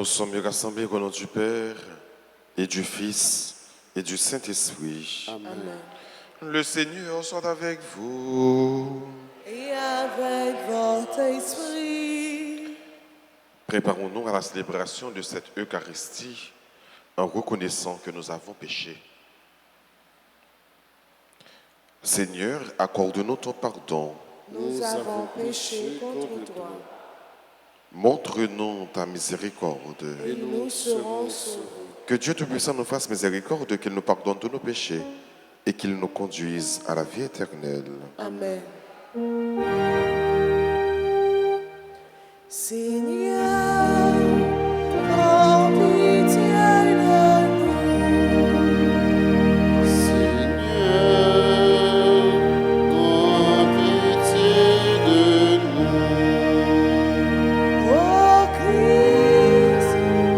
Nous sommes rassemblés au nom du Père et du Fils et du Saint-Esprit. Amen. Le Seigneur soit avec vous. Et avec votre esprit. Préparons-nous à la célébration de cette Eucharistie en reconnaissant que nous avons péché. Seigneur, accorde-nous ton pardon. Nous avons péché contre toi. Montre-nous ta miséricorde. Et nous serons sauvés. Que Dieu Tout-Puissant nous fasse miséricorde, qu'il nous pardonne tous nos péchés et qu'il nous conduise à la vie éternelle. Amen. Seigneur, prends pitié de nous. Seigneur, prends pitié de nous. Ô Christ,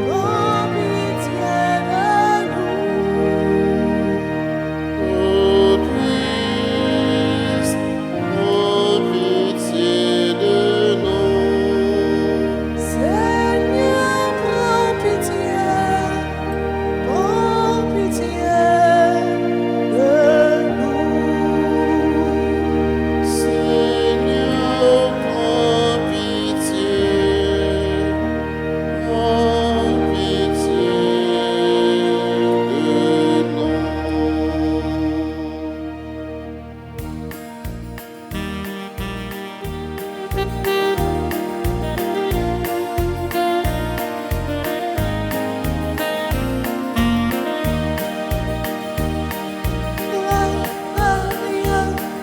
prends pitié de nous. Ô Christ, prends pitié de nous. Seigneur, prends pitié de nous. Seigneur, prends pitié de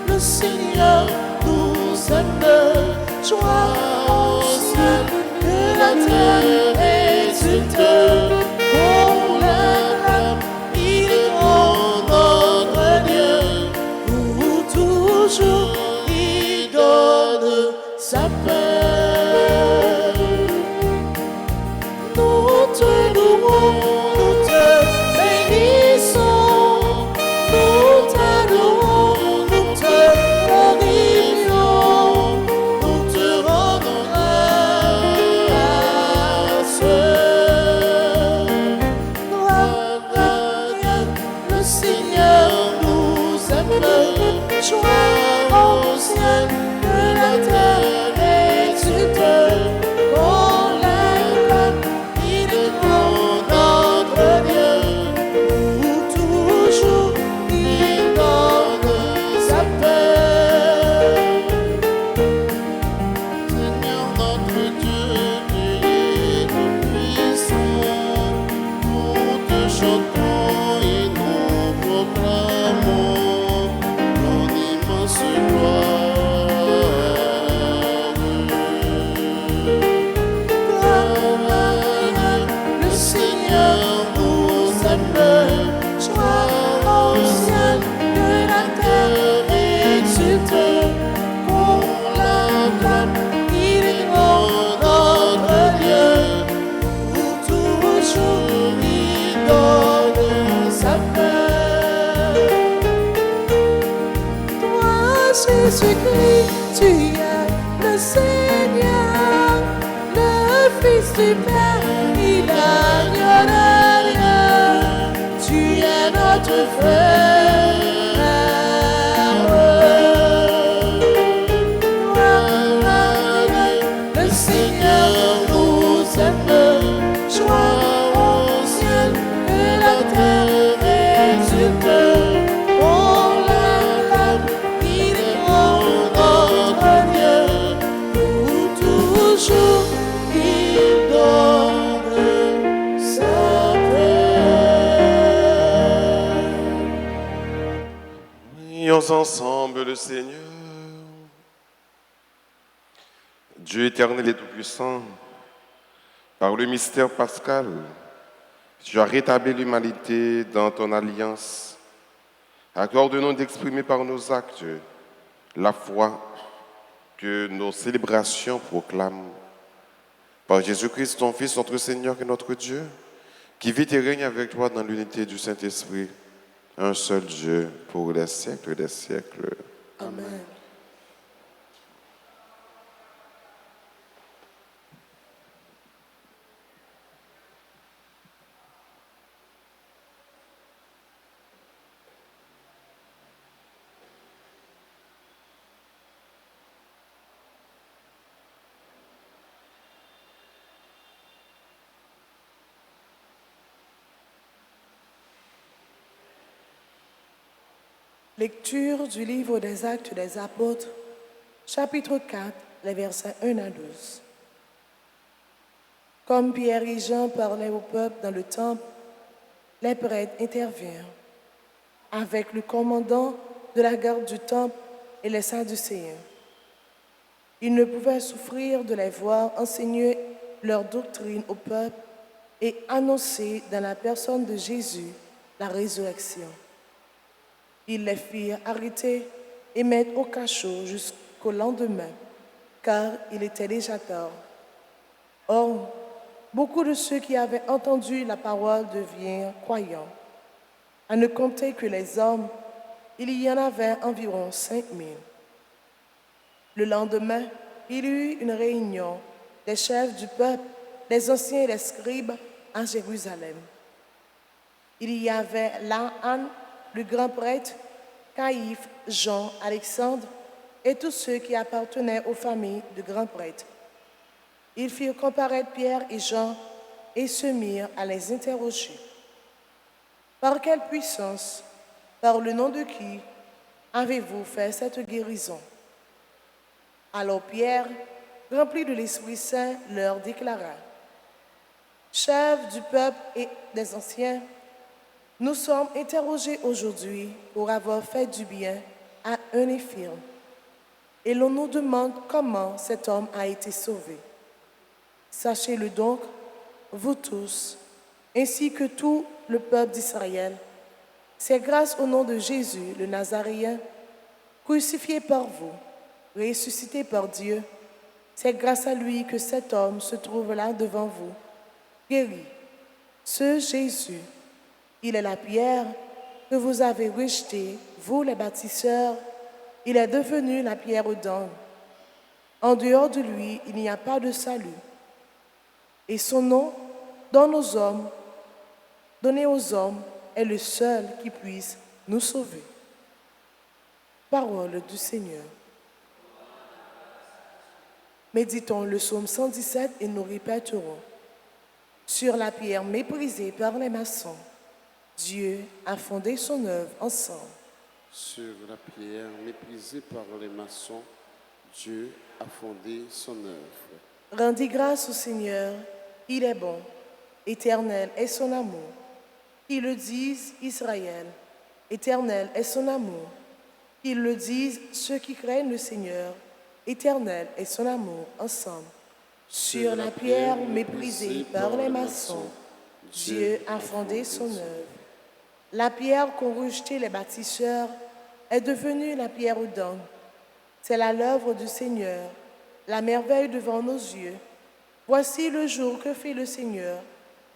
Le Seigneur nous aime, joie au ciel de la terre exulte. Pour l'acclame, il est grand notre Dieu. Pour toujours, il donne sa paix. Nous te louons, nous te bénissons, nous t'adorons, nous te glorifions, nous te rendons grâce. Gloire à Dieu, le Seigneur nous aime, joie au ciel de la terre exulte. Pour l'acclame, il est grand notre Dieu. Pour toujours, il donne sa paix. Seigneur notre Dieu, tu es tout-puissant. Nous te chantons et nous proclamons ton immense gloire. Gloire à Dieu, le Seigneur nous aime, joie au ciel de la terre exulte. Qu'on l'acclame, il est grand notre Dieu. Pour toujours, il donne sa paix. Toi, Jésus-Christ, tu es le Seigneur, le Fils du Père, il n'a de rien. Tu es notre frère. Gloire à Dieu, le Seigneur nous aime, joie au ciel et la terre exulte. Pour l'acclame, il est grand notre Dieu. Pour toujours, il donne sa paix. Prions ensemble le Seigneur. Dieu éternel et tout-puissant, par le mystère pascal, tu as rétabli l'humanité dans ton alliance. Accorde-nous d'exprimer par nos actes la foi que nos célébrations proclament. Par Jésus-Christ, ton Fils, notre Seigneur et notre Dieu, qui vit et règne avec toi dans l'unité du Saint-Esprit, un seul Dieu, pour les siècles des siècles. Amen. Lecture du livre des Actes des Apôtres, chapitre 4, les versets 1 à 12. Comme Pierre et Jean parlaient au peuple dans le temple, les prêtres intervinrent avec le commandant de la garde du temple et les Sadducéens. Ils ne pouvaient souffrir de les voir enseigner leur doctrine au peuple et annoncer dans la personne de Jésus la résurrection. Ils les firent arrêter et mettre au cachot jusqu'au lendemain, car il était déjà tard. Or, beaucoup de ceux qui avaient entendu la parole devinrent croyants. À ne compter que les hommes, il y en avait environ 5000. Le lendemain, il y eut une réunion des chefs du peuple, des anciens et des scribes à Jérusalem. Il y avait là Anne, le grand prêtre, Caïphe, Jean, Alexandre et tous ceux qui appartenaient aux familles de grands prêtres. Ils firent comparaître Pierre et Jean et se mirent à les interroger. Par quelle puissance, par le nom de qui, avez-vous fait cette guérison? Alors Pierre, rempli de l'Esprit Saint, leur déclara: Chefs du peuple et des anciens, nous sommes interrogés aujourd'hui pour avoir fait du bien à un infirme. Et l'on nous demande comment cet homme a été sauvé. Sachez-le donc, vous tous, ainsi que tout le peuple d'Israël, c'est grâce au nom de Jésus, le Nazaréen, crucifié par vous, ressuscité par Dieu, c'est grâce à lui que cet homme se trouve là devant vous, guéri. Ce Jésus, il est la pierre que vous avez rejetée, vous les bâtisseurs, il est devenu la pierre d'angle. En dehors de lui, il n'y a pas de salut. Et son nom, donné aux hommes, est le seul qui puisse nous sauver. Parole du Seigneur. Méditons le psaume 117 et nous répéterons. Sur la pierre méprisée par les maçons, Dieu a fondé son œuvre ensemble. Sur la pierre méprisée par les maçons, Dieu a fondé son œuvre. Rendez grâce au Seigneur, il est bon, éternel est son amour. Qu'ils le disent Israël, éternel est son amour. Qu'ils le disent ceux qui craignent le Seigneur, éternel est son amour ensemble. Sur la pierre méprisée par les maçons, Dieu a fondé son œuvre. La pierre qu'ont rejetée les bâtisseurs est devenue la pierre d'angle. C'est là l'œuvre du Seigneur, la merveille devant nos yeux. Voici le jour que fait le Seigneur,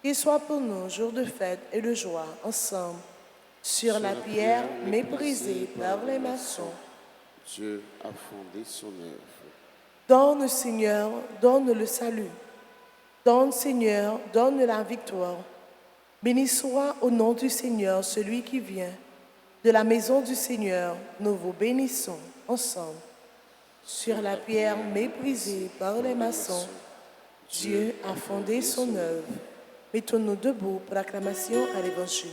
qu'il soit pour nous jour de fête et de joie ensemble. Sur la pierre méprisée par les maçons, Dieu a fondé son œuvre. Donne, Seigneur, donne le salut. Donne, Seigneur, donne la victoire. Béni soit au nom du Seigneur celui qui vient. De la maison du Seigneur, nous vous bénissons ensemble. Sur la pierre méprisée par les maçons, Dieu a fondé son œuvre. Mettons-nous debout pour l'acclamation à l'Évangile.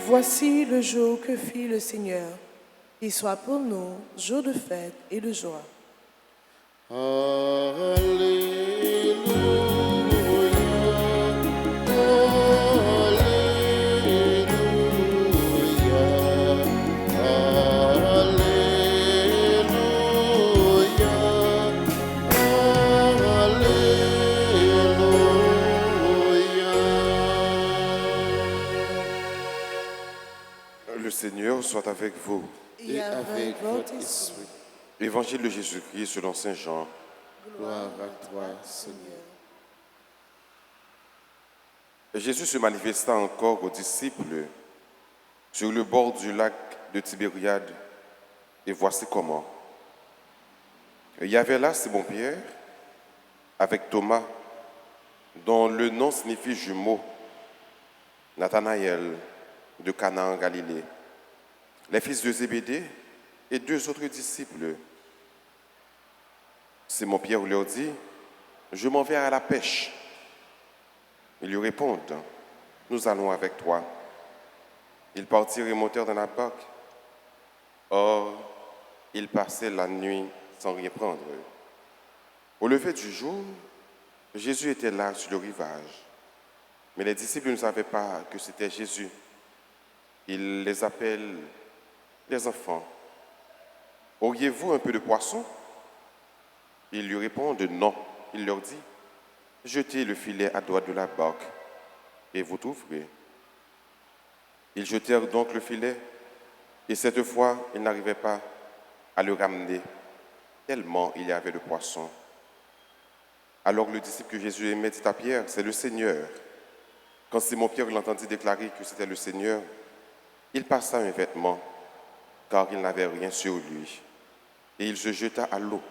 Voici le jour que fit le Seigneur, qu'il soit pour nous jour de fête et de joie. Le Seigneur soit avec vous. Et avec votre esprit. Évangile de Jésus-Christ selon Saint Jean. Gloire à toi, Seigneur. Jésus se manifesta encore aux disciples sur le bord du lac de Tibériade, et voici comment. Il y avait là Simon-Pierre avec Thomas, dont le nom signifie jumeau, Nathanaël de Cana en Galilée, les fils de Zébédée et 2 autres disciples. Simon-Pierre leur dit, je m'en vais à la pêche. Ils lui répondent, nous allons avec toi. Ils partirent et montèrent dans la barque. Or, ils passaient la nuit sans rien prendre. Au lever du jour, Jésus était là sur le rivage. Mais les disciples ne savaient pas que c'était Jésus. Il les appelle les enfants. Auriez-vous un peu de poisson? Ils lui répondent non. Il leur dit, jetez le filet à droite de la barque et vous trouverez. Ils jetèrent donc le filet et cette fois, ils n'arrivaient pas à le ramener tellement il y avait de poissons. Alors le disciple que Jésus aimait dit à Pierre, c'est le Seigneur. Quand Simon-Pierre l'entendit déclarer que c'était le Seigneur, il passa un vêtement, car il n'avait rien sur lui, et il se jeta à l'eau.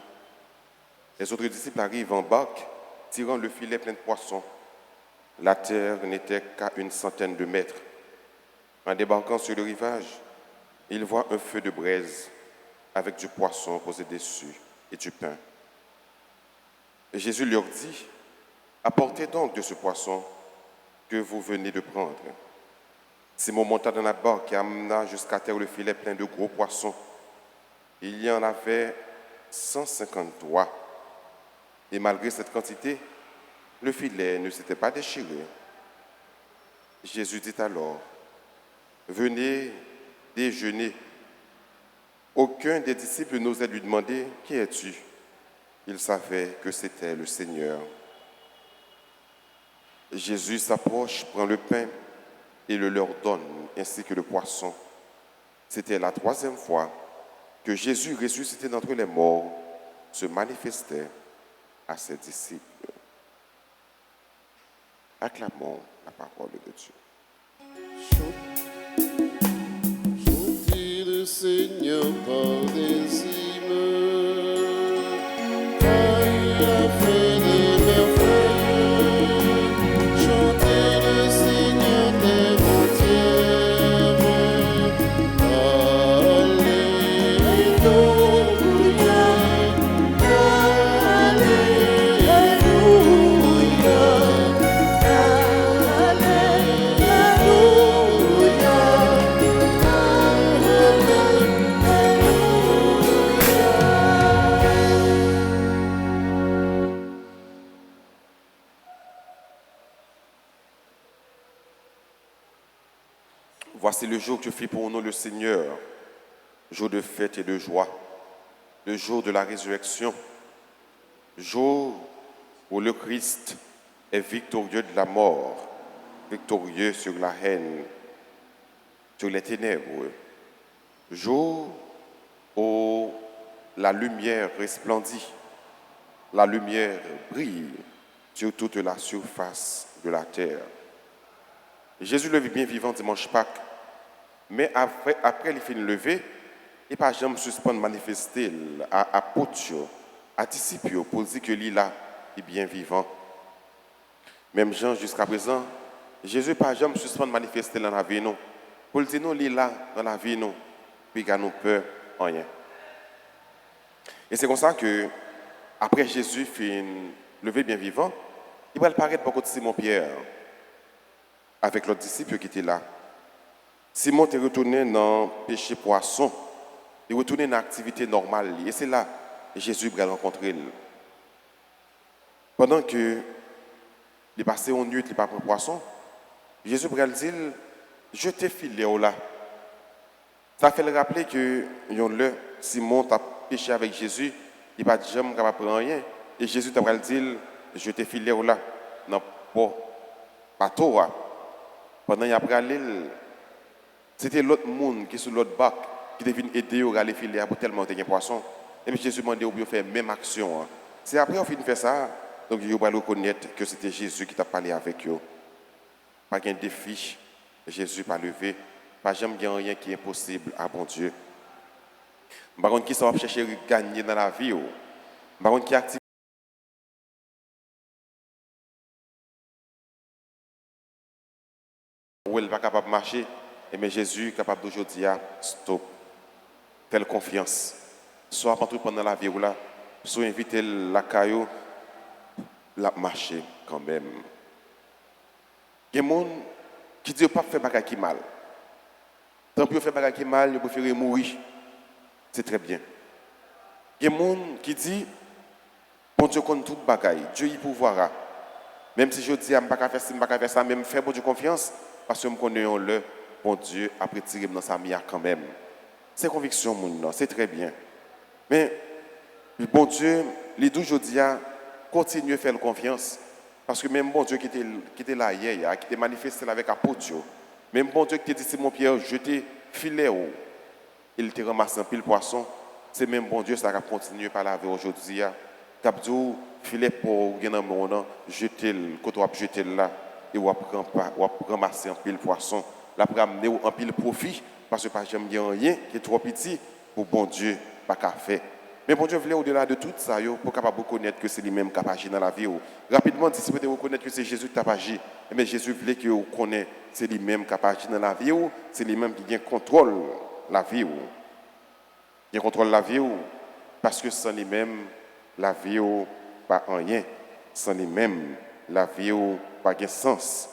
Les autres disciples arrivent en barque, tirant le filet plein de poissons. La terre n'était qu'à 100 de mètres. En débarquant sur le rivage, ils voient un feu de braise avec du poisson posé dessus et du pain. Et Jésus leur dit, apportez donc de ce poisson que vous venez de prendre. Simon monta dans la barque et amena jusqu'à terre le filet plein de gros poissons. Il y en avait 153. Et malgré cette quantité, le filet ne s'était pas déchiré. Jésus dit alors, venez déjeuner. Aucun des disciples n'osait lui demander, qui es-tu? Il savait que c'était le Seigneur. Jésus s'approche, prend le pain et le leur donne, ainsi que le poisson. C'était la 3e fois que Jésus, ressuscité d'entre les morts, se manifestait à ses disciples. Acclamons la parole de Dieu. Chantez le Seigneur par des hymnes, car il a fait des merveilles. Chantez le Seigneur des entières. Voici le jour que fit pour nous le Seigneur, jour de fête et de joie, le jour de la résurrection, jour où le Christ est victorieux de la mort, victorieux sur la haine, sur les ténèbres, jour où la lumière resplendit, la lumière brille sur toute la surface de la terre. Jésus le vit bien vivant dimanche Pâques, mais après il finit lever, il pas jamais suspendre manifester à apôtres, à disciples pour dire que lui là est bien vivant. Même Jean jusqu'à présent, Jésus pas jamais suspendre manifester dans la vie nous. Pour dire nous lui là dans la vie nous, puis qu'il nous peur rien. Et c'est comme ça que après Jésus fait lever bien vivant, il va apparaître beaucoup de Simon-Pierre avec l'autre disciple qui était là. Simon est retourné dans le péché poisson, il est retourné dans l'activité normale. Et c'est là que Jésus va rencontrer. Pendant que il est passé en nuit, il n'est pas pris poisson, Jésus va dire, je t'ai filé là. Ça fait le rappeler que Simon a péché avec Jésus, il n'a pas jamais capable de prendre rien. Et Jésus va dire, je t'ai filé là, dans le bateau. Pendant qu'il a pris l'île, c'était l'autre monde qui est sur l'autre bac qui devait aider à aller filer pour tellement de poissons. Et Jésus m'a demandé de faire la même action. C'est après qu'on finit de faire ça, donc il va reconnaître que c'était Jésus qui t'a parlé avec eux. Pas qu'un défi, Jésus pas levé Pas jamais rien qui est impossible à bon Dieu. Par contre, qui ça va chercher à gagner dans la vie? Par contre, qui active où elle va capable de marcher? Et mais Jésus est capable d'aujourd'hui à stop. Telle confiance. Soit pas tout pendant la vie ou là, soit inviter la caillou, la marcher quand même. Il y a des gens qui disent pas faire bagage qui mal. Tant pis faire bagage qui mal, ils préfèrent mourir. C'est très bien. Il y a des gens qui disent bon Dieu connaît toute bagaille, Dieu y pouvoira. Même si je dis je ne peux pas faire ça, je ne peux pas faire ça, même faire bon Dieu confiance parce que je connais le bon Dieu après tirer dans sa mia quand même. C'est conviction mon c'est très bien. Mais le bon Dieu, les 12 aujourd'hui continue à faire confiance parce que même bon Dieu qui était là hier, qui était manifesté avec apôtre, même bon Dieu qui t'a dit Simon Pierre, jeter filet il te ramasse un pile poisson, c'est même bon Dieu ça va continuer par la vie aujourd'hui. Cap dit filet pour gagner mon jeter quand on jeter là et on ramasser un pile poisson, là pour amener un pile profit parce que pas j'aime bien rien qui est trop petit pour bon Dieu pas qu'à faire. Mais bon Dieu voulait au-delà de tout ça pour capable reconnaître que c'est lui-même qui a agi dans la vie. Rapidement, si vous pouvez reconnaître que c'est Jésus qui a agi, mais Jésus voulait que vous connaissiez c'est lui-même qui a agi dans la vie, c'est lui-même qui contrôle la vie. Il contrôle la vie parce que sans lui-même, la vie pas rien. Sans lui-même, la vie pas de sens.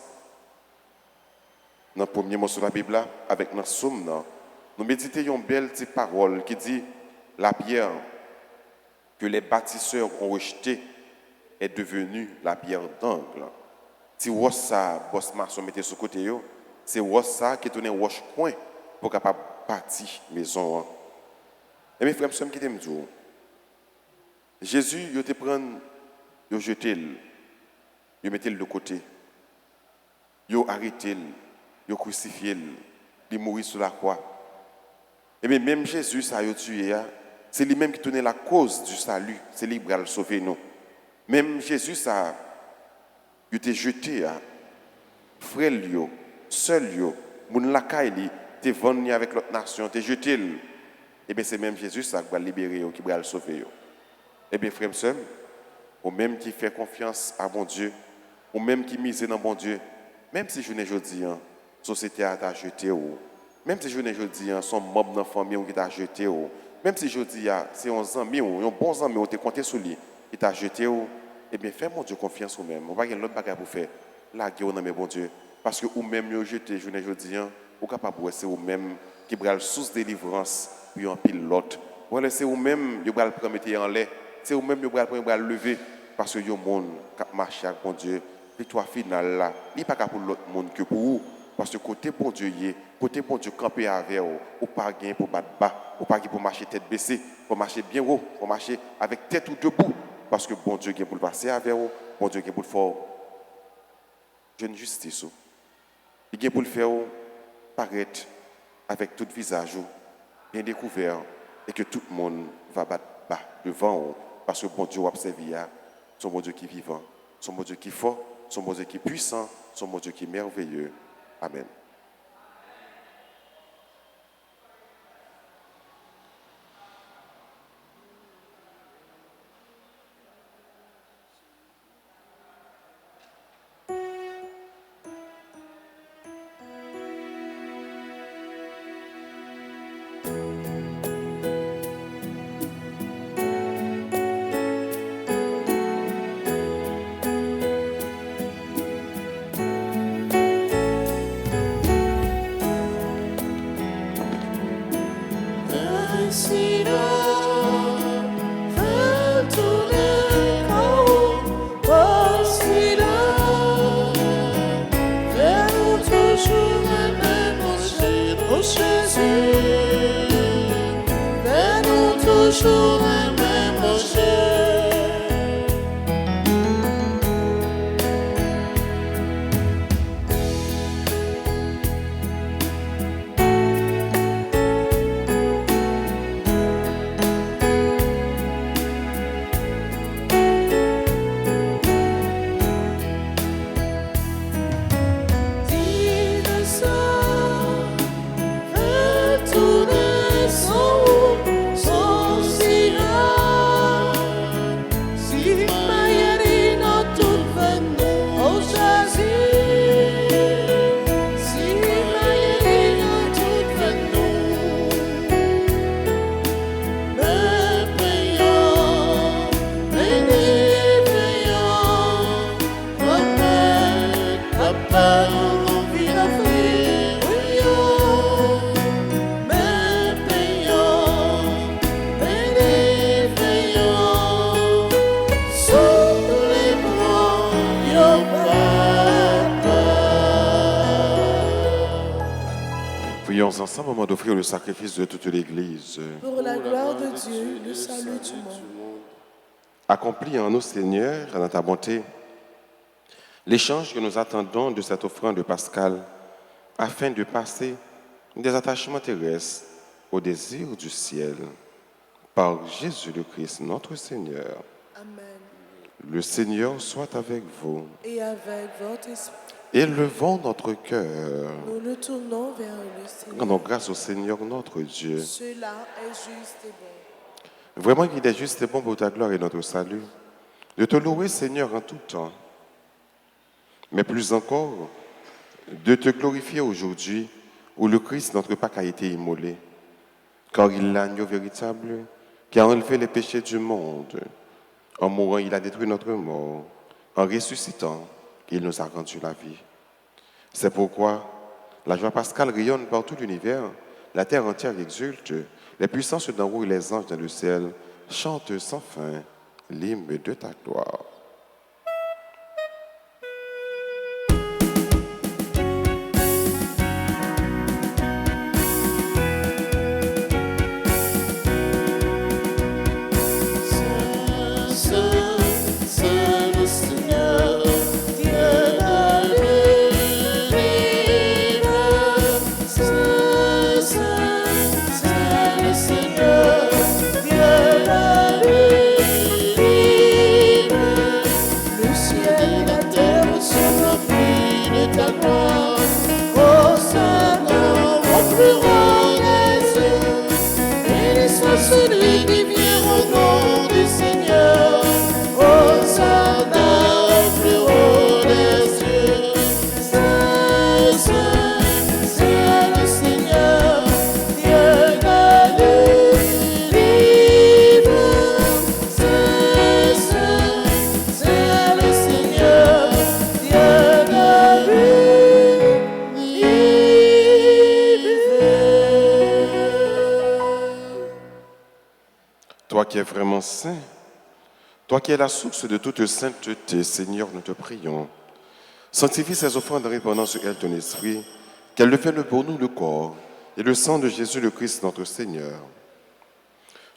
Dans le premier mot sur la Bible, avec notre somme, nous méditons une belle petite parole qui dit la pierre que les bâtisseurs ont rejetée est devenue la pierre d'angle. Si vous ça, boss maçon mettez sur côté, c'est ça qui est donné wash coin pour capable bâtir maison. Et mes frères et sœurs qui t'aiment dire, Jésus, il te prend, il jeté, il mettait de côté, il arrêté, il crucifié, il mourit sur la croix. Et bien même Jésus, ça a tué, c'est lui-même qui tenait la cause du salut, c'est lui qui a sauvé nous. Même Jésus, ça, il était jeté, frère, seul, mon lakaï, t'es venu avec l'autre nation, t'es jeté. Et bien c'est même Jésus ça qui va libérer, qui va le sauver. Et bien frères et sœurs, ou même qui fait confiance à bon Dieu, ou même qui mise dans bon Dieu, même si je ne dis la société a jeté, même si je ne dis son membre dans la famille qui t'a jeté, même si je dis c'est un ami ou un bon ami qui t'a compté sur lui, qui t'a jeté, eh bien fais mon Dieu confiance ou même. On va gagner l'autre bagage pour faire. Là, qui est dans bon Dieu. Parce que ou même vous jeté, je ne dis ou capable de c'est ou même qui bral le source de délivrance puis un pilote. Voilà, c'est ou même vous bral promettre en l'air, c'est ou même vous bral lever parce que yo monde qui marche avec bon Dieu, victoire finale là, il pas pour l'autre monde que pour vous parce que côté bon Dieu y est, côté bon Dieu camper avec ou pas gain pour battre bas, ou pas pour marcher tête baissée, pour marcher bien haut, pour marcher avec tête ou debout parce que bon Dieu qui pour passer avec vous, bon Dieu qui pour faire jeune justice. Il vient pour le faire paraître avec tout visage bien découvert et que tout le monde va battre bas devant parce que bon Dieu a observé son bon Dieu qui est vivant, son bon Dieu qui est fort, son bon Dieu qui est puissant, son bon Dieu qui est merveilleux. Amen. Prions ensemble au moment d'offrir le sacrifice de toute l'Église. Pour la gloire de Dieu, le salut du monde. Accomplis en nous, Seigneur, dans ta bonté, l'échange que nous attendons de cette offrande pascale, afin de passer des attachements terrestres au désir du ciel. Par Jésus le Christ, notre Seigneur. Amen. Le Seigneur soit avec vous. Et avec votre esprit, Élevons notre cœur. nous le tournons vers le Seigneur. Rendons grâce au Seigneur notre Dieu. Cela est juste et bon. Vraiment qu'il est juste et bon pour ta gloire et notre salut, de te louer, Seigneur, en tout temps. Mais plus encore, de te glorifier aujourd'hui, où le Christ, notre Pâque, a été immolé. Car il est l'agneau véritable qui a enlevé les péchés du monde. En mourant, il a détruit notre mort. En ressuscitant, il nous a rendu la vie. C'est pourquoi la joie pascale rayonne par tout l'univers, la terre entière exulte, les puissances d'en haut et les anges dans le ciel chantent sans fin l'hymne de ta gloire. Celui qui vient au nom du Seigneur, Hosanna au plus haut des cieux. Saint, Saint, c'est le Seigneur, Dieu de l'univers. Saint, Saint, c'est le Seigneur, Dieu de Toi qui es vraiment saint, toi qui es la source de toute sainteté, Seigneur, nous te prions. Sanctifie ces offrandes en répandant sur elles ton esprit, qu'elles deviennent pour nous le corps et le sang de Jésus le Christ, notre Seigneur.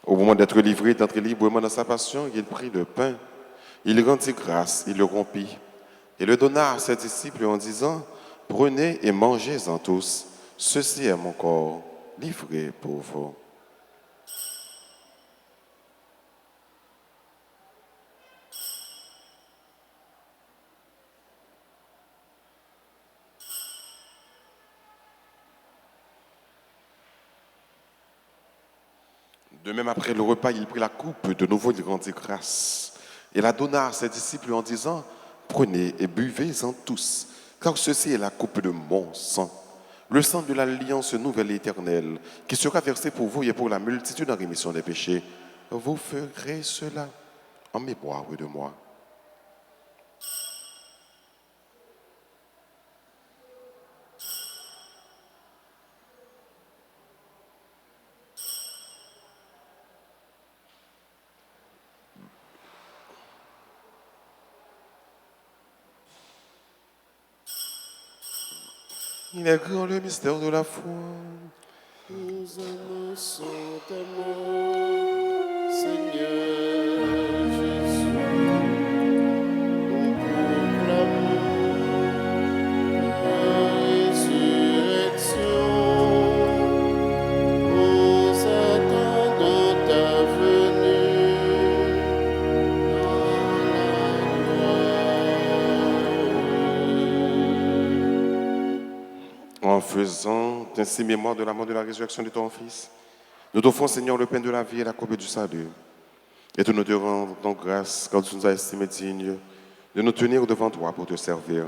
Au moment d'être livré, d'entrer librement dans sa passion, il prit le pain, il rendit grâce, il le rompit et le donna à ses disciples en disant, « Prenez et mangez-en tous, ceci est mon corps, livré pour vous. » De même, après le repas, il prit la coupe, de nouveau il rendit grâce et la donna à ses disciples en disant, « Prenez et buvez-en tous, car ceci est la coupe de mon sang, le sang de l'alliance nouvelle et éternelle, qui sera versé pour vous et pour la multitude en rémission des péchés. Vous ferez cela en mémoire de moi. » Il est grand le mystère de la foi. Nous annonçons ta mort, Seigneur Jésus. Nous proclamons ta résurrection. Nous attendons ta venue dans la gloire. En faisant ainsi mémoire de la mort de la résurrection de ton Fils, nous t'offrons, Seigneur, le pain de la vie et la coupe du salut. Et nous te rendons grâce quand tu nous as estimés dignes de nous tenir devant toi pour te servir.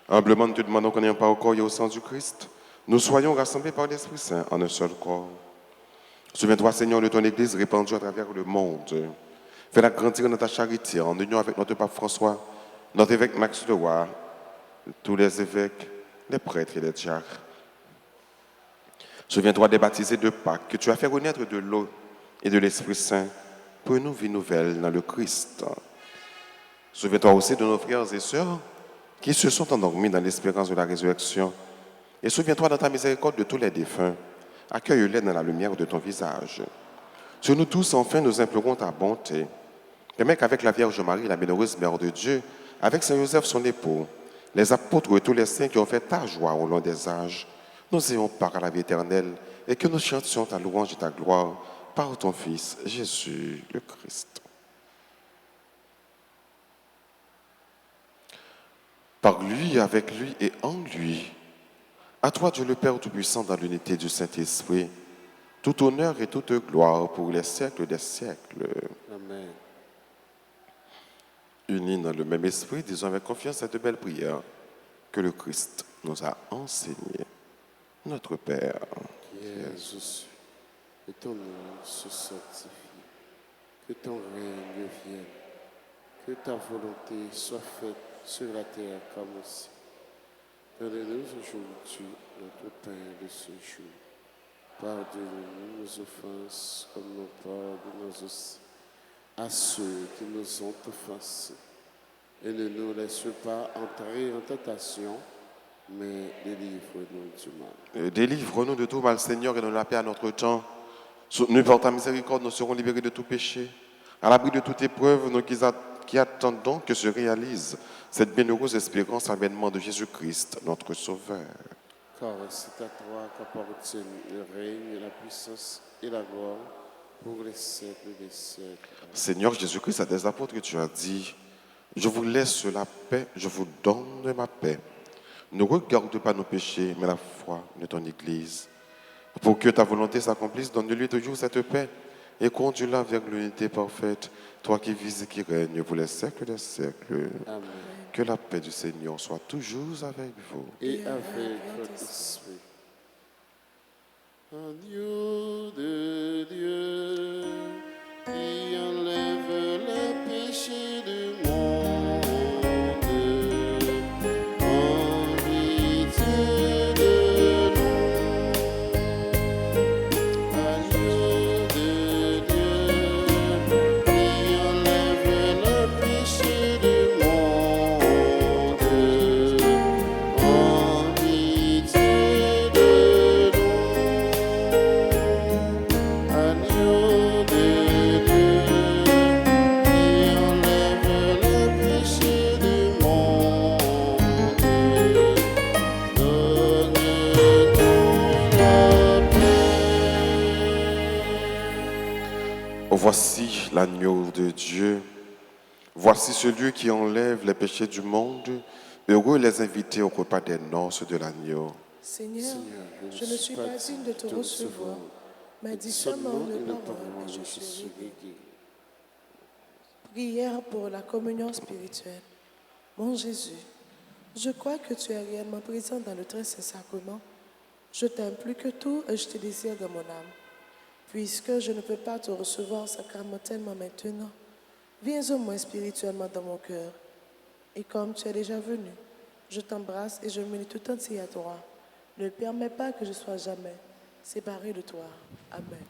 Humblement, nous te demandons qu'en ayant pas au corps et au sang du Christ, nous soyons rassemblés par l'Esprit Saint en un seul corps. Souviens-toi, Seigneur, de ton Église répandue à travers le monde. Fais-la grandir dans ta charité, en union avec notre pape François, notre évêque Max Leroy, tous les évêques, les prêtres et les diacres. Souviens-toi des baptisés de Pâques que tu as fait renaître de l'eau et de l'Esprit Saint pour une vie nouvelle dans le Christ. Souviens-toi aussi de nos frères et sœurs qui se sont endormis dans l'espérance de la résurrection Et souviens-toi dans ta miséricorde de tous les défunts. Accueille-les dans la lumière de ton visage. Sur nous tous, enfin, nous implorons ta bonté. Permets qu'avec la Vierge Marie, la bienheureuse Mère de Dieu, avec Saint Joseph, son époux, les apôtres et tous les saints qui ont fait ta joie au long des âges, nous ayons part à la vie éternelle et que nous chantions ta louange et ta gloire par ton Fils, Jésus le Christ. Par lui, avec lui et en lui, à toi, Dieu le Père Tout-Puissant, dans l'unité du Saint-Esprit, tout honneur et toute gloire pour les siècles des siècles. Amen. Unis dans le même esprit, disons avec confiance cette belle prière que le Christ nous a enseignée. Notre Père, Qui est Jésus, que ton nom se sanctifie, que ton règne vienne, que ta volonté soit faite sur la terre comme au ciel. Donne-nous aujourd'hui notre pain de ce jour. Pardonne-nous nos offenses comme nous pardonnons aussi à ceux qui nous ont offensés. Et ne nous laisse pas entrer en tentation, mais délivre-nous du mal. délivre-nous de tout mal, Seigneur, et donne la paix à notre temps. Soutenus par ta miséricorde, nous serons libérés de tout péché. À l'abri de toute épreuve, nous qui attendons que se réalise cette bienheureuse espérance à l'avènement de Jésus-Christ, notre Sauveur. Car c'est à toi qu'appartiennent le règne, la puissance et la gloire pour les siècles des siècles. Seigneur Jésus-Christ, à tes apôtres, tu as dit, je vous laisse la paix, je vous donne ma paix. Ne regarde pas nos péchés, mais la foi de ton Église. Pour que ta volonté s'accomplisse, donne-lui toujours cette paix et conduis-la vers l'unité parfaite, toi qui vis et qui règnes pour les siècles des siècles. Amen. Que la paix du Seigneur soit toujours avec vous. Et avec votre esprit. Agneau de Dieu, qui enlève le péché du monde, en pitié de nous. Agneau de Dieu, qui enlève le péché du monde, en pitié de nous. Agneau de Dieu, qui enlève le péché du monde, donne-nous la paix. Voici l'agneau de Dieu. Voici celui qui enlève les péchés du monde. Heureux les invités au repas des noces de l'agneau. Seigneur, je ne suis pas digne de te recevoir, mais dis seulement une parole et je serai guéri. Prière pour la communion spirituelle. Mon Jésus, je crois que tu es réellement présent dans le très saint sacrement. Je t'aime plus que tout et je te désire de mon âme. Puisque je ne peux pas te recevoir sacramentellement maintenant, viens au moins spirituellement dans mon cœur. Et comme tu es déjà venu, je t'embrasse et je m'unis tout entier à toi. Ne permets pas que je sois jamais séparé de toi. Amen.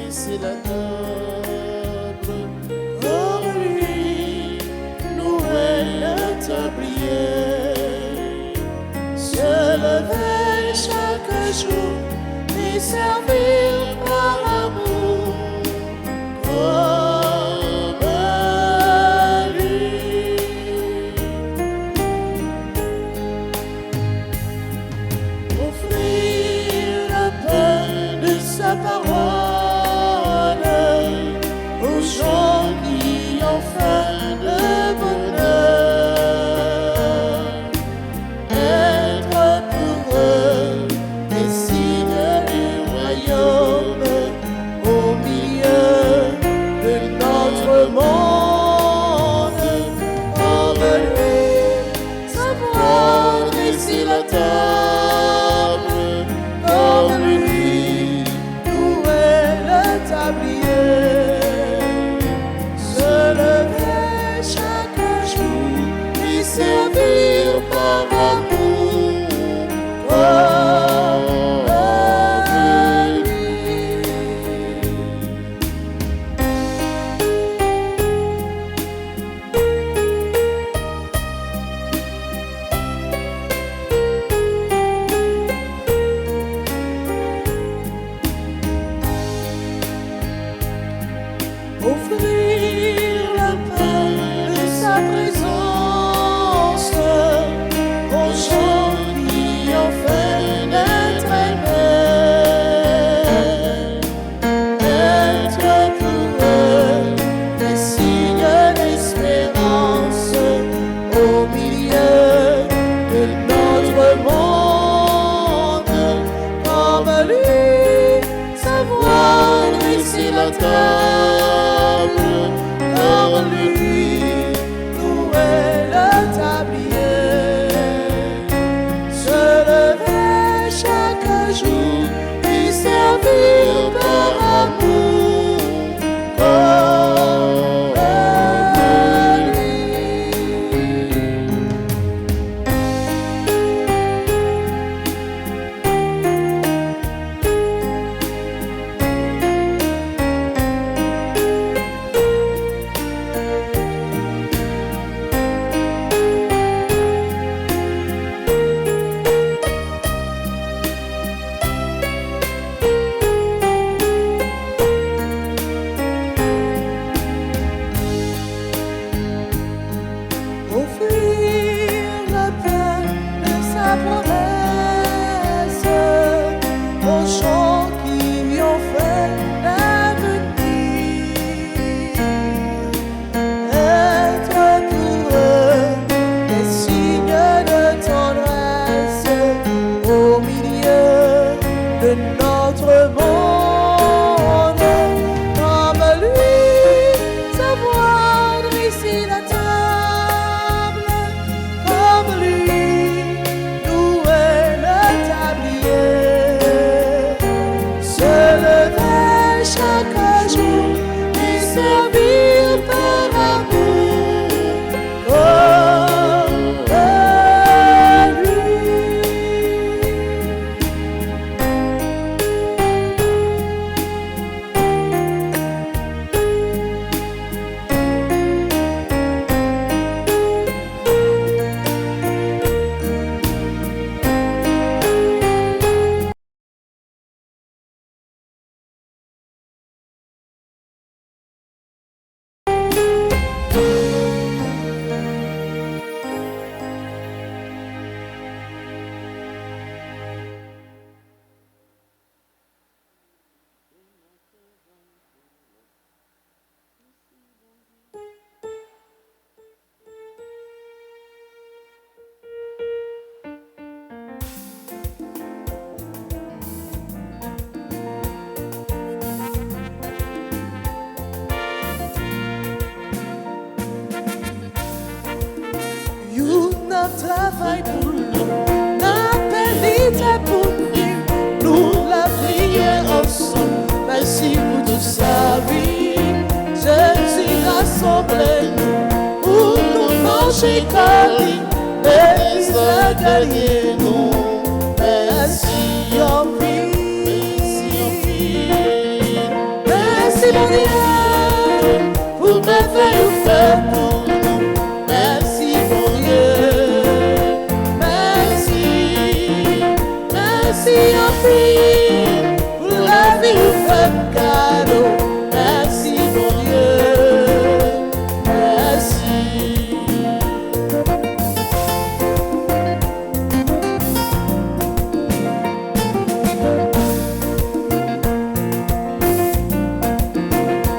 C'est la table, hors lui, nouvelle tablier, se lever chaque jour et servir par amour comme lui. Offrir le pain de sa parole aux gens qui ont faim de bonheur, être pour eux des signes du royaume. travail pour nous, l'appelité pour vivre, nous la prière ensemble. Merci pour tout ça, oui. Jésus rassemble-nous pour nous manger câlin, les gagner nous. Merci en vie, merci mon Dieu pour merveille fait pour nous. Merci mon Dieu, merci, merci en vie pour la vie vous fait cadeau. Merci mon Dieu, merci.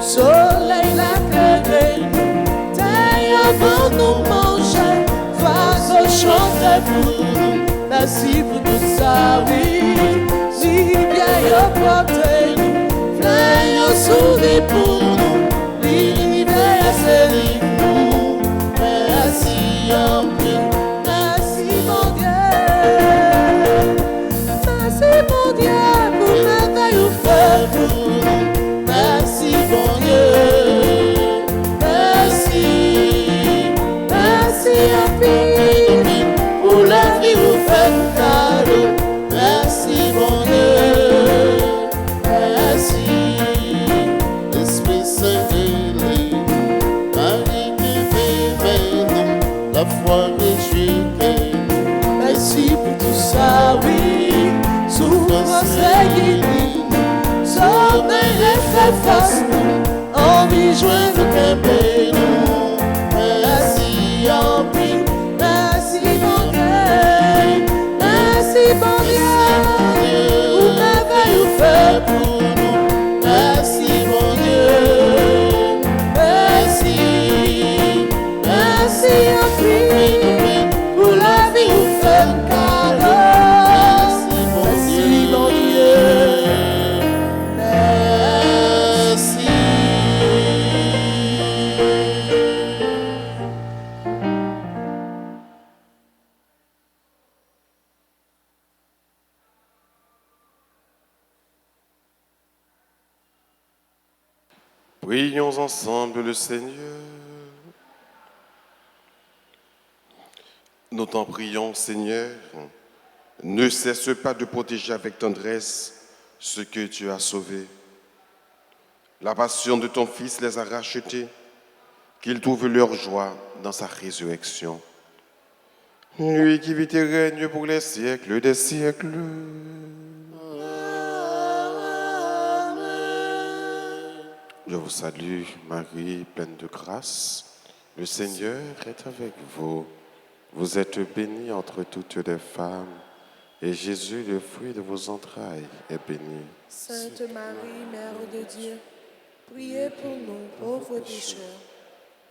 Soleil la clairée, taille avant nous manger, face chanter pour nous. Merci pour tout ça, oui. Si bien y porté nous, flaille souris pour nous. L'univers c'est nous. Merci en prix, merci mon Dieu. Merci mon Dieu pour merveille ou fait pour nous. Merci mon Dieu, merci, merci infiniment pour la vie vous faites cadeau. Merci mon Dieu, merci, Esprit Saint élevé, Marie qui vivait nous, la foi réjouie. Merci pour tout ça, oui, souffrance et guérie. Sommeil et fait face nous, envie joindre qu'un nous. Merci en prix, merci mon Dieu, merci mon Dieu, pour merveille vous fait pour nous. Merci mon Dieu, merci, merci en prix, pour la vie vous fait cadeau. Merci mon Dieu. Prions ensemble le Seigneur. Nous t'en prions, Seigneur. Ne cesse pas de protéger avec tendresse ce que tu as sauvé. La passion de ton Fils les a rachetés, qu'ils trouvent leur joie dans sa résurrection. Lui qui vit et règne pour les siècles des siècles. Je vous salue, Marie, pleine de grâce. Le Seigneur est avec vous. Vous êtes bénie entre toutes les femmes, et Jésus, le fruit de vos entrailles, est béni. Sainte Marie, Mère de Dieu, priez pour nous pauvres pécheurs,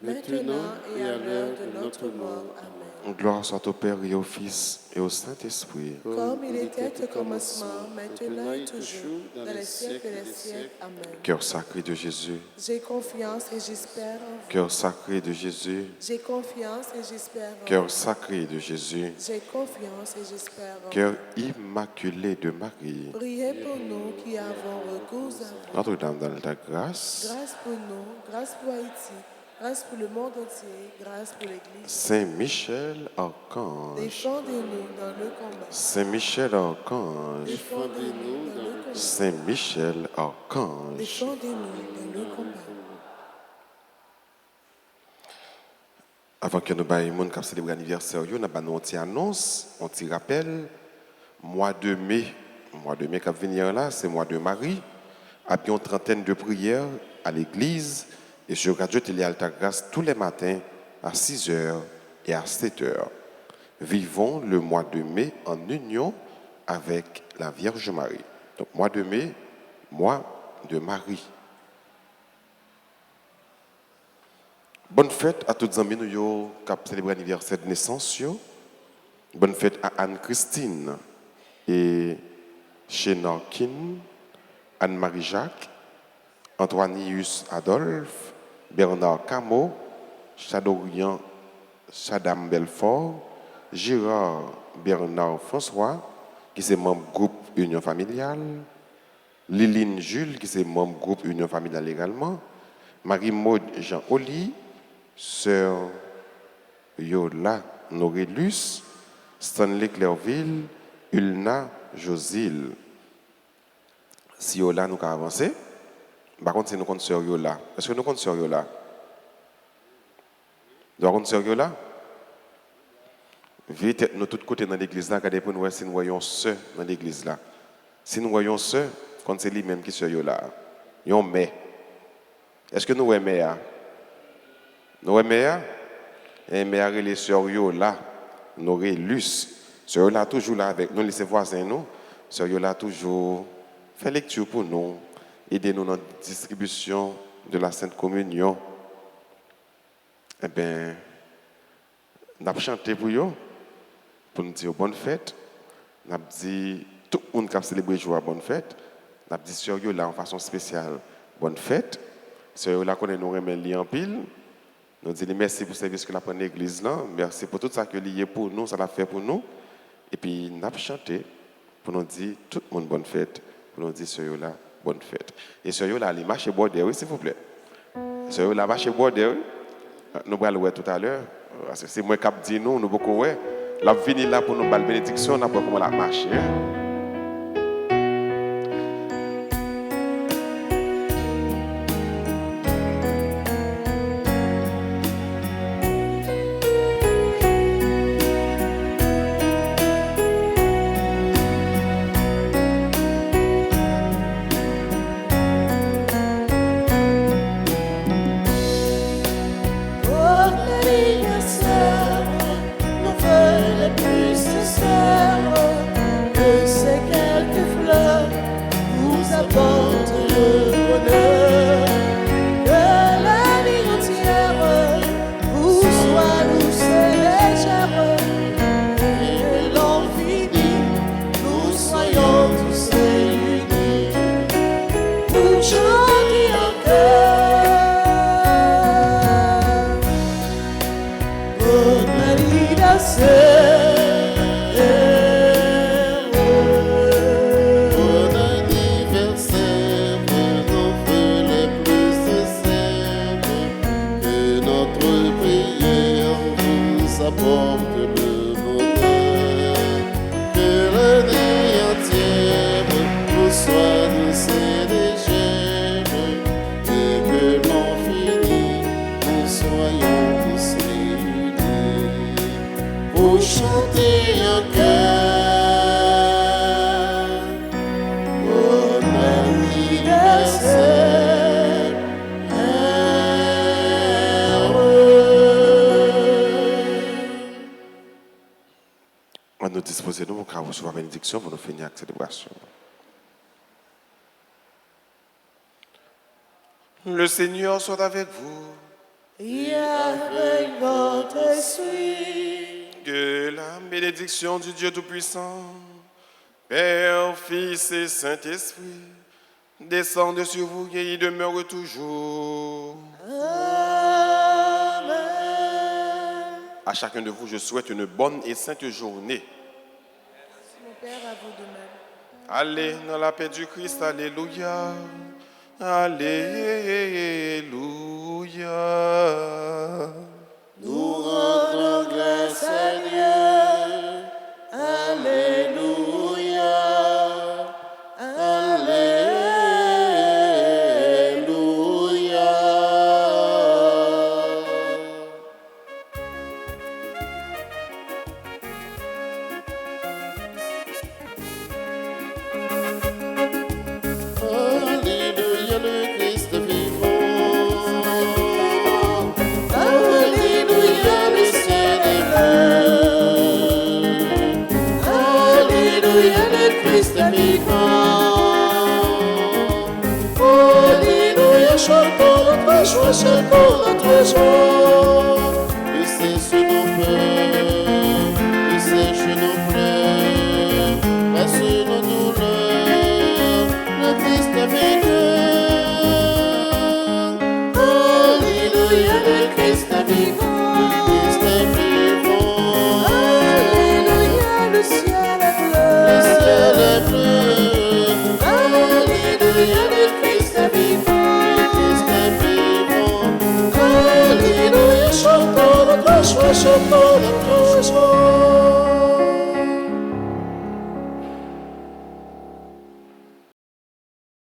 maintenant et à l'heure de notre mort. Amen. Gloire soit au Père et au Fils et au Saint-Esprit. Comme il était au commencement, maintenant et toujours, dans les siècles des siècles. Amen. Cœur sacré de Jésus, J'ai confiance et j'espère en vous. cœur sacré de Jésus, J'ai confiance et j'espère en cœur vous. sacré de Jésus, J'ai confiance et j'espère en cœur immaculé de Marie. vous. Priez pour nous qui avons recours à vous. Notre-Dame dans ta grâce, Grâce pour nous, grâce pour Haïti, grâce pour le monde entier, grâce pour l'Église. Saint Michel Archange, Défendez-nous dans le combat. Saint Michel Archange, Défendez-nous dans le combat. Saint Michel Archange. Défendez-nous dans le combat. Avant que nous baillions cap célébrer l'anniversaire, nous avons une petite annonce, un petit rappel. Mois de mai qui va venir là, c'est mois de Marie. Après une trentaine de prières à l'église et sur Radio Télé Alta Grâce tous les matins à 6h et à 7h. Vivons le mois de mai en union avec la Vierge Marie. Donc mois de mai, mois de Marie. Bonne fête à toutes les amis qui ont célébré l'anniversaire de naissance. Bonne fête à Anne-Christine et Chénorkin, Anne-Marie Jacques, Antoinius Adolphe, Bernard Camo, Chadorian Chadam Belfort, Gérard Bernard François, qui est membre groupe Union familiale, Liline Jules, qui est membre groupe Union familiale également, Marie-Maude Jean-Oli, sœur Yola Norélus, Stanley Clairville, Ulna Josile. Si Yola nous a avancé, par contre, c'est nous comptons sœur Yola. Est-ce que nous comptons sœur Yola? Nous comptons sœur Yola? Vite, nous tous côtés dans l'église là, regardez pour nous voir si nous voyons sœur dans l'église là. Si nous voyons sœur, quand c'est lui-même qui sœur Yola. Yon mais. Est-ce que nous voyons mais? Nous voyons mais? Et mais les sœurs Yola, Norélus. Sœur Yola toujours là avec nous, les voisins nous. Sœur Yola toujours fait lecture pour nous, aider nous dans la distribution de la Sainte Communion. Eh bien, nous avons chanté pour eux, pour nous dire bonne fête. Nous avons dit tout le monde qui a célébré jour bonne fête. Nous avons dit sœur Yola en façon spéciale bonne fête. Sœur Yola connaît nous remercie en pile. Nous disons merci pour le service que nous avons pris l'église là. Merci pour tout ça que lié pour nous, ça l'a fait pour nous. Et puis nous avons chanté pour nous dire tout le monde bonne fête. Pour nous dire sœur Yola bonne fête. Et sœur Yola, allez marcher border, oui, s'il vous plaît. Sœur Yola, marcher border, oui. Nous allons le voir tout à l'heure. Parce que c'est moi qui dis nous, nous beaucoup ouais. La venir là pour nous faire la bénédiction, on n'a pas comment la marcher. Nous disposer nous pour recevoir la bénédiction pour nous finir avec cette célébration. Le Seigneur soit avec vous. Et avec votre esprit. Que la bénédiction du Dieu Tout-Puissant, Père, Fils et Saint-Esprit, descende sur vous et y demeure toujours. Amen. À chacun de vous, je souhaite une bonne et sainte journée. Mon Père, à vous de même. Allez dans la paix du Christ, alléluia. Alléluia. Nous rendons grâce à Dieu. Alléluia. Alléluia. Alléluia, le Christ vivant. Alléluia, le ciel est plein. Alléluia, le Christ vivant. Alléluia, chantons notre joie, chantons notre joie. Que cesse nos peurs, que sèche nos pleurs, passe nos douleurs, le Christ est vainqueur. Alléluia, le Christ est vivant. Le Christ est vivant. pour toujours.